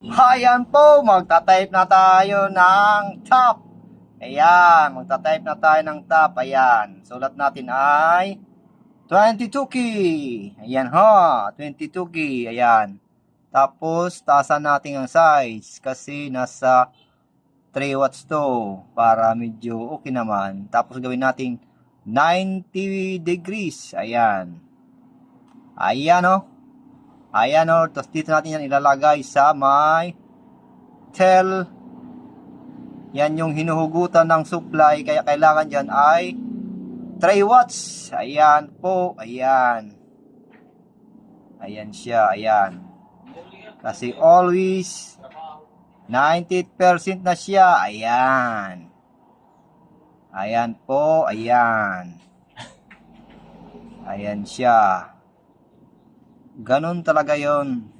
Ayan po, magta-type na tayo ng top. Ayan, magta-type na tayo ng top. Ayan, sulat natin ay 22 key. Ayan ha, 22 key. Ayan. Tapos, taasan natin ang size kasi nasa 3 watts to para medyo okay naman. Tapos gawin natin 90 degrees. Ayan. Ayan o. Ayan o. Tapos dito natin yan ilalagay sa may tel. Yan yung hinuhugutan ng supply. Kaya kailangan dyan ay 3 watts. Ayan po. Ayan. Ayan siya. Ayan. Kasi always 90% na siya. Ayan. Ayan po. Ayan. Ayan siya. Ganon talaga yon.